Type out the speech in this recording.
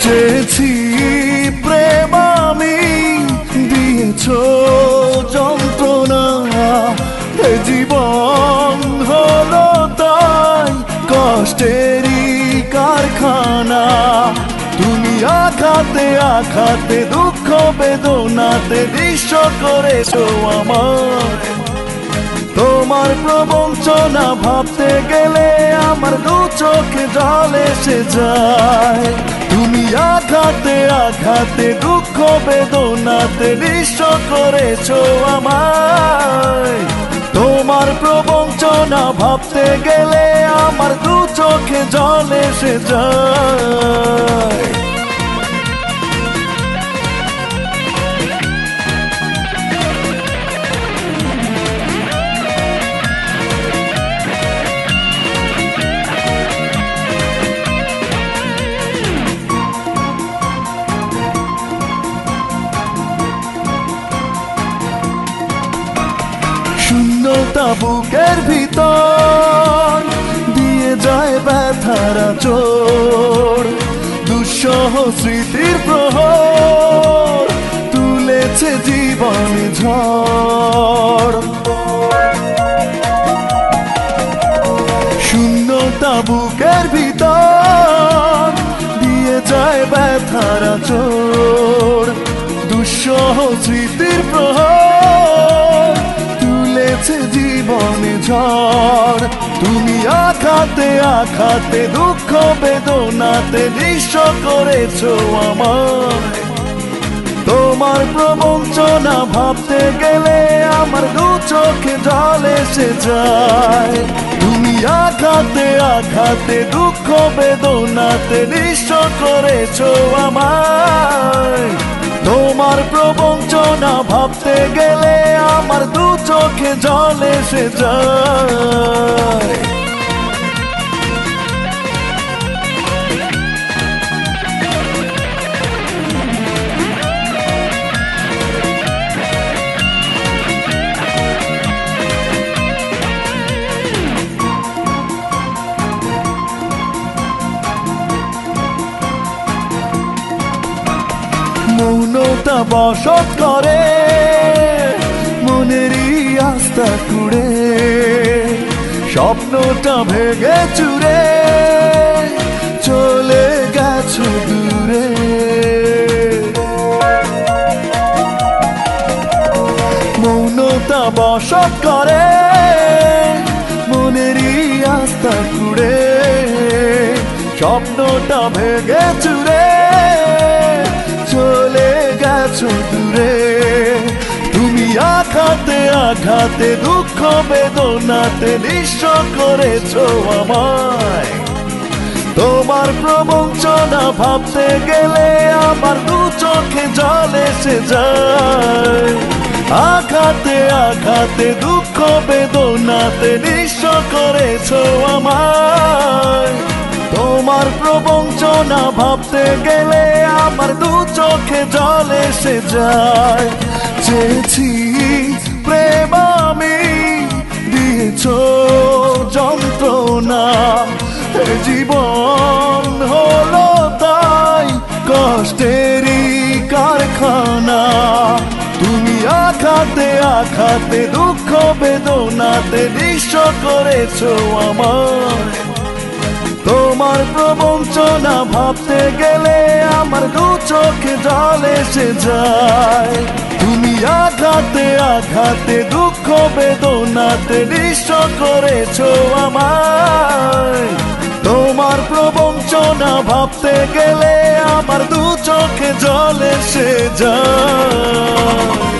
চেয়েছি প্রেম আমি, দিয়েছ যন্ত্রণা। এ জীবন হলো তাই কষ্টেরই কারখানা। তুমি আঘাতে আঘাতে দুঃখ বেদনাতে নিঃস্ব করেছো আমার। তোমার প্রবঞ্চনা ভাবতে গেলে আমার দু চোখে জল এসে যায়। তুমি আঘাতে আঘাতে দুঃখ বেদনাতে নিঃস্ব করেছো আমায়। তোমার প্রবঞ্চনা ভাবতে গেলে আমার দু চোখে জল এসে যায়। শূন্যতা বুকের ভিতর দিয়ে যায় ব্যথার আঁচড়। দুঃসহ স্মৃতির প্রহর তুলেছে জীবন ঝড়। শূন্যতা বুকের ভিতর দিয়ে যায় ব্যথার আঁচড়। দুঃসহ স্মৃতির প্রহর তুলেছে জীবনে ঝড়। তুমি আঘাতে আঘাতে দুঃখ বেদনাতে নিঃস্ব করেছো আমায়। তোমার প্রবঞ্চনা ভাবতে গেলে আমার দু চোখে জল এসে যায়। তুমি আঘাতে আঘাতে দুঃখ বেদনাতে নিঃস্ব করেছো আমায়। তোমার প্রবঞ্চনা ভাবতে গেলে আমার দু চোখে জল এসে যায়। মৌনতা বসত করে মনেরই আস্থা কুড়ে। স্বপ্নটা ভেঙে চুরে চলে গেছো দূরে। মৌনতা বসত করে মনেরই আস্থা কুড়ে। স্বপ্নটা ভেঙে চুরে চলে গেছো দূরে। তুমি আঘাতে আঘাতে দুঃখ বেদনাতে নিঃস্ব করেছো আমায়। তোমার প্রবঞ্চনা ভাবতে গেলে আমার দু চোখে জল এসে যায়। আঘাতে আঘাতে দুঃখ বেদনাতে নিঃস্ব করেছো আমায়। তোমার প্রবঞ্চনা ভাবতে গেলে আমার দু চোখে জল এসে যায়। চেয়েছি প্রেম আমি, দিয়েছ যন্ত্রণা। জীবন হলো তাই কষ্টেরই কারখানা। তুমি আঘাতে আঘাতে দুঃখ বেদনাতে নিঃস্ব করেছো আমায়। তোমার প্রবঞ্চনা ভাবতে গেলে আমার দু চোখে জল এসে যায়। তুমি আঘাতে আঘাতে দুঃখ বেদনাতে নিঃস্ব করেছো আমায়। তোমার প্রবঞ্চনা ভাবতে গেলে আমার দু চোখে জল এসে যায়।